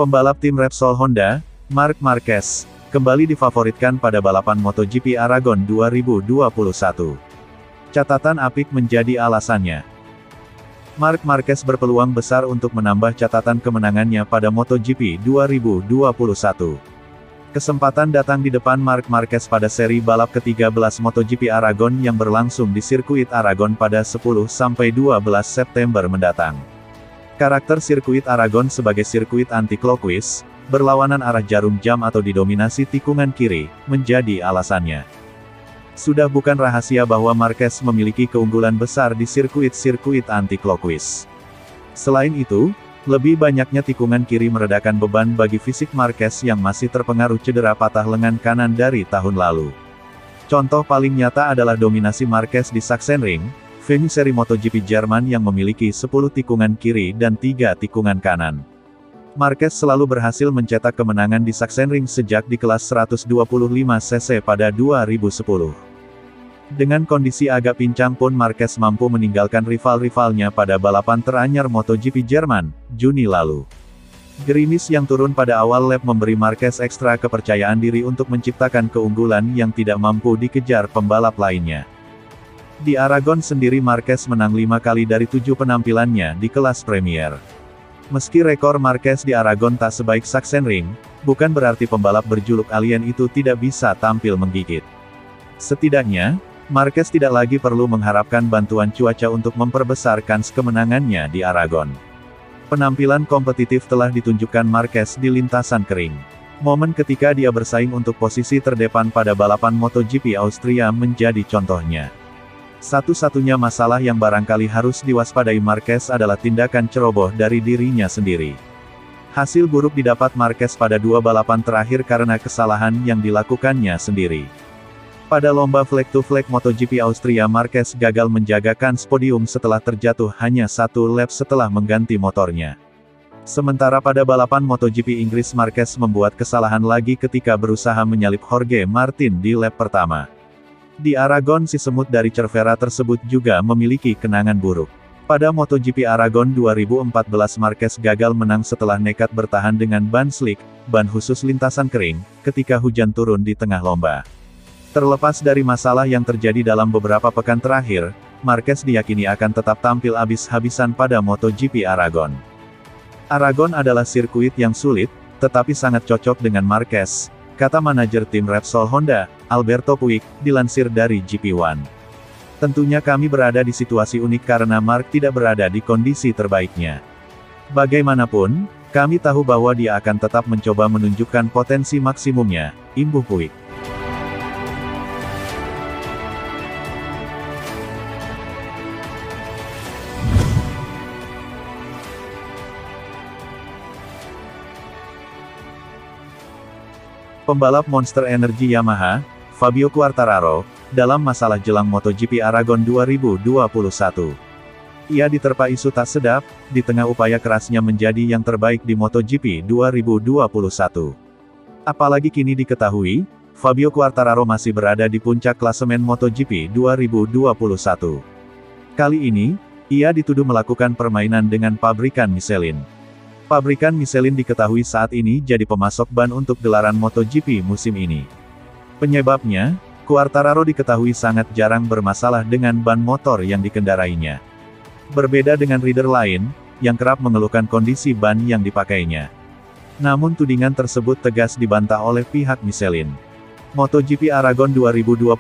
Pembalap tim Repsol Honda, Marc Marquez, kembali difavoritkan pada balapan MotoGP Aragon 2021. Catatan apik menjadi alasannya. Marc Marquez berpeluang besar untuk menambah catatan kemenangannya pada MotoGP 2021. Kesempatan datang di depan Marc Marquez pada seri balap ke-13 MotoGP Aragon yang berlangsung di sirkuit Aragon pada 10–12 September mendatang. Karakter sirkuit Aragon sebagai sirkuit anti-clockwise, berlawanan arah jarum jam atau didominasi tikungan kiri, menjadi alasannya. Sudah bukan rahasia bahwa Marquez memiliki keunggulan besar di sirkuit-sirkuit anti-clockwise. Selain itu, lebih banyaknya tikungan kiri meredakan beban bagi fisik Marquez yang masih terpengaruh cedera patah lengan kanan dari tahun lalu. Contoh paling nyata adalah dominasi Marquez di Sachsenring, venue seri MotoGP Jerman yang memiliki 10 tikungan kiri dan 3 tikungan kanan. Marquez selalu berhasil mencetak kemenangan di Sachsenring sejak di kelas 125 cc pada 2010. Dengan kondisi agak pincang pun Marquez mampu meninggalkan rival-rivalnya pada balapan teranyar MotoGP Jerman, Juni lalu. Gerimis yang turun pada awal lap memberi Marquez ekstra kepercayaan diri untuk menciptakan keunggulan yang tidak mampu dikejar pembalap lainnya. Di Aragon sendiri Marquez menang 5 kali dari 7 penampilannya di kelas Premier. Meski rekor Marquez di Aragon tak sebaik Sachsenring, bukan berarti pembalap berjuluk alien itu tidak bisa tampil menggigit. Setidaknya, Marquez tidak lagi perlu mengharapkan bantuan cuaca untuk memperbesar kans kemenangannya di Aragon. Penampilan kompetitif telah ditunjukkan Marquez di lintasan kering. Momen ketika dia bersaing untuk posisi terdepan pada balapan MotoGP Austria menjadi contohnya. Satu-satunya masalah yang barangkali harus diwaspadai Marquez adalah tindakan ceroboh dari dirinya sendiri. Hasil buruk didapat Marquez pada 2 balapan terakhir karena kesalahan yang dilakukannya sendiri. Pada lomba flag-to-flag MotoGP Austria Marquez gagal menjaga kans podium setelah terjatuh hanya 1 lap setelah mengganti motornya. Sementara pada balapan MotoGP Inggris Marquez membuat kesalahan lagi ketika berusaha menyalip Jorge Martin di lap pertama. Di Aragon si semut dari Cervera tersebut juga memiliki kenangan buruk. Pada MotoGP Aragon 2014 Marquez gagal menang setelah nekat bertahan dengan ban slick, ban khusus lintasan kering, ketika hujan turun di tengah lomba. Terlepas dari masalah yang terjadi dalam beberapa pekan terakhir, Marquez diyakini akan tetap tampil habis-habisan pada MotoGP Aragon. Aragon adalah sirkuit yang sulit, tetapi sangat cocok dengan Marquez, kata manajer tim Repsol Honda, Alberto Puig, dilansir dari GP1. Tentunya kami berada di situasi unik karena Marc tidak berada di kondisi terbaiknya. Bagaimanapun, kami tahu bahwa dia akan tetap mencoba menunjukkan potensi maksimumnya, imbuh Puig. Pembalap Monster Energy Yamaha, Fabio Quartararo, dalam masalah jelang MotoGP Aragon 2021. Ia diterpa isu tak sedap, di tengah upaya kerasnya menjadi yang terbaik di MotoGP 2021. Apalagi kini diketahui, Fabio Quartararo masih berada di puncak klasemen MotoGP 2021. Kali ini, ia dituduh melakukan permainan dengan pabrikan Michelin. Pabrikan Michelin diketahui saat ini jadi pemasok ban untuk gelaran MotoGP musim ini. Penyebabnya, Quartararo diketahui sangat jarang bermasalah dengan ban motor yang dikendarainya. Berbeda dengan rider lain, yang kerap mengeluhkan kondisi ban yang dipakainya. Namun tudingan tersebut tegas dibantah oleh pihak Michelin. MotoGP Aragon 2021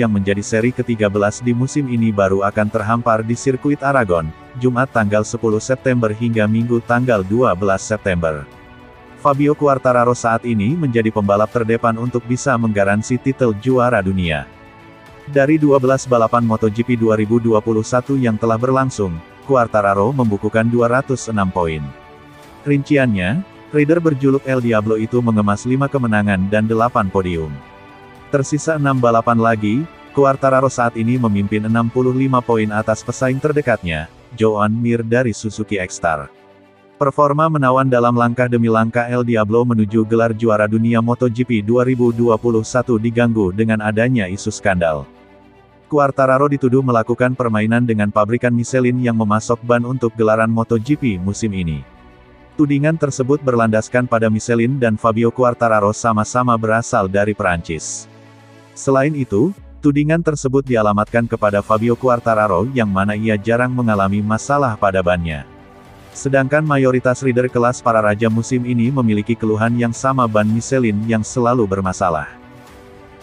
yang menjadi seri ke-13 di musim ini baru akan terhampar di sirkuit Aragon, Jumat tanggal 10 September hingga Minggu tanggal 12 September. Fabio Quartararo saat ini menjadi pembalap terdepan untuk bisa menggaransi titel juara dunia. Dari 12 balapan MotoGP 2021 yang telah berlangsung, Quartararo membukukan 206 poin. Rinciannya, rider berjuluk El Diablo itu mengemas 5 kemenangan dan 8 podium. Tersisa 6 balapan lagi, Quartararo saat ini memimpin 65 poin atas pesaing terdekatnya, Joan Mir dari Suzuki X-Star. Performa menawan dalam langkah demi langkah El Diablo menuju gelar juara dunia MotoGP 2021 diganggu dengan adanya isu skandal. Quartararo dituduh melakukan permainan dengan pabrikan Michelin yang memasok ban untuk gelaran MotoGP musim ini. Tudingan tersebut berlandaskan pada Michelin dan Fabio Quartararo sama-sama berasal dari Perancis. Selain itu, tudingan tersebut dialamatkan kepada Fabio Quartararo yang mana ia jarang mengalami masalah pada bannya. Sedangkan mayoritas rider kelas para raja musim ini memiliki keluhan yang sama ban Michelin yang selalu bermasalah.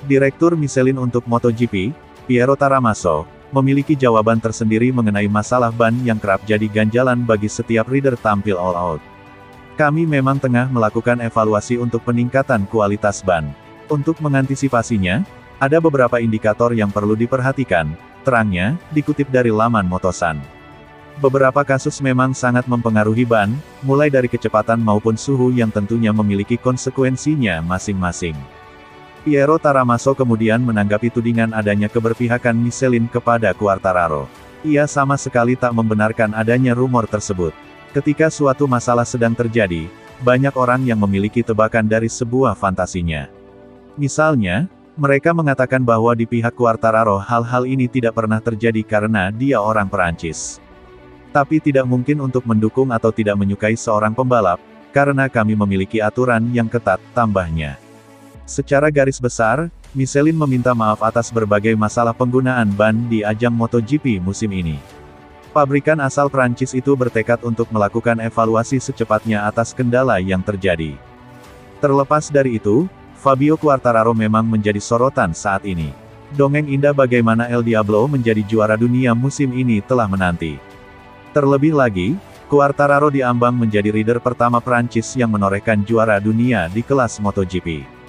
Direktur Michelin untuk MotoGP, Piero Taramaso, memiliki jawaban tersendiri mengenai masalah ban yang kerap jadi ganjalan bagi setiap rider tampil all out. Kami memang tengah melakukan evaluasi untuk peningkatan kualitas ban. Untuk mengantisipasinya, ada beberapa indikator yang perlu diperhatikan, terangnya, dikutip dari laman Motosan. Beberapa kasus memang sangat mempengaruhi ban, mulai dari kecepatan maupun suhu yang tentunya memiliki konsekuensinya masing-masing. Piero Taramaso kemudian menanggapi tudingan adanya keberpihakan Michelin kepada Quartararo. Ia sama sekali tak membenarkan adanya rumor tersebut. Ketika suatu masalah sedang terjadi, banyak orang yang memiliki tebakan dari sebuah fantasinya. Misalnya, mereka mengatakan bahwa di pihak Quartararo hal-hal ini tidak pernah terjadi karena dia orang Perancis. Tapi tidak mungkin untuk mendukung atau tidak menyukai seorang pembalap, karena kami memiliki aturan yang ketat, tambahnya. Secara garis besar, Michelin meminta maaf atas berbagai masalah penggunaan ban di ajang MotoGP musim ini. Pabrikan asal Prancis itu bertekad untuk melakukan evaluasi secepatnya atas kendala yang terjadi. Terlepas dari itu, Fabio Quartararo memang menjadi sorotan saat ini. Dongeng indah bagaimana El Diablo menjadi juara dunia musim ini telah menanti. Terlebih lagi, Quartararo diambang menjadi rider pertama Prancis yang menorehkan juara dunia di kelas MotoGP.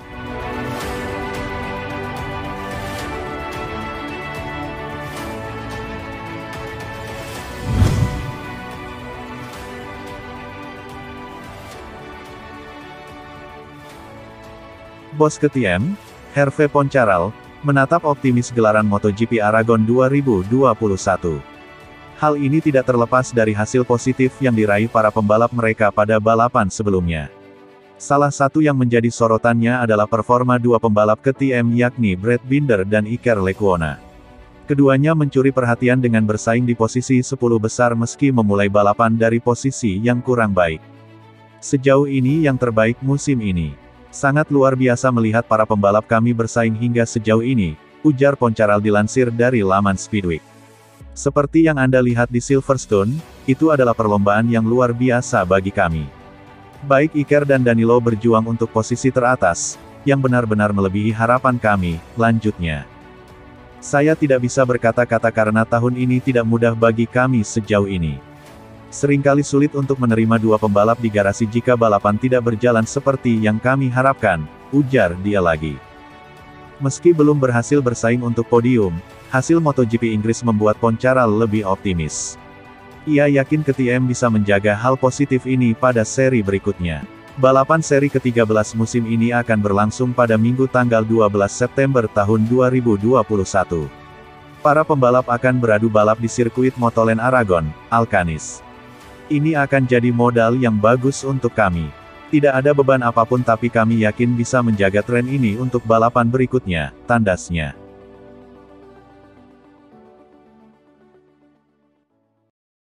Bos KTM, Hervé Poncharal, menatap optimis gelaran MotoGP Aragon 2021. Hal ini tidak terlepas dari hasil positif yang diraih para pembalap mereka pada balapan sebelumnya. Salah satu yang menjadi sorotannya adalah performa dua pembalap KTM yakni Brad Binder dan Iker Lecuona. Keduanya mencuri perhatian dengan bersaing di posisi 10 besar meski memulai balapan dari posisi yang kurang baik. Sejauh ini yang terbaik musim ini. Sangat luar biasa melihat para pembalap kami bersaing hingga sejauh ini, ujar Poncharal dilansir dari laman Speedweek. Seperti yang Anda lihat di Silverstone, itu adalah perlombaan yang luar biasa bagi kami. Baik Iker dan Danilo berjuang untuk posisi teratas, yang benar-benar melebihi harapan kami, lanjutnya. Saya tidak bisa berkata-kata karena tahun ini tidak mudah bagi kami sejauh ini. Seringkali sulit untuk menerima dua pembalap di garasi jika balapan tidak berjalan seperti yang kami harapkan, ujar dia lagi. Meski belum berhasil bersaing untuk podium, hasil MotoGP Inggris membuat Poncharal lebih optimis. Ia yakin KTM bisa menjaga hal positif ini pada seri berikutnya. Balapan seri ke-13 musim ini akan berlangsung pada Minggu tanggal 12 September tahun 2021. Para pembalap akan beradu balap di sirkuit Motoland Aragon, Alcanis. Ini akan jadi modal yang bagus untuk kami. Tidak ada beban apapun tapi kami yakin bisa menjaga tren ini untuk balapan berikutnya, tandasnya.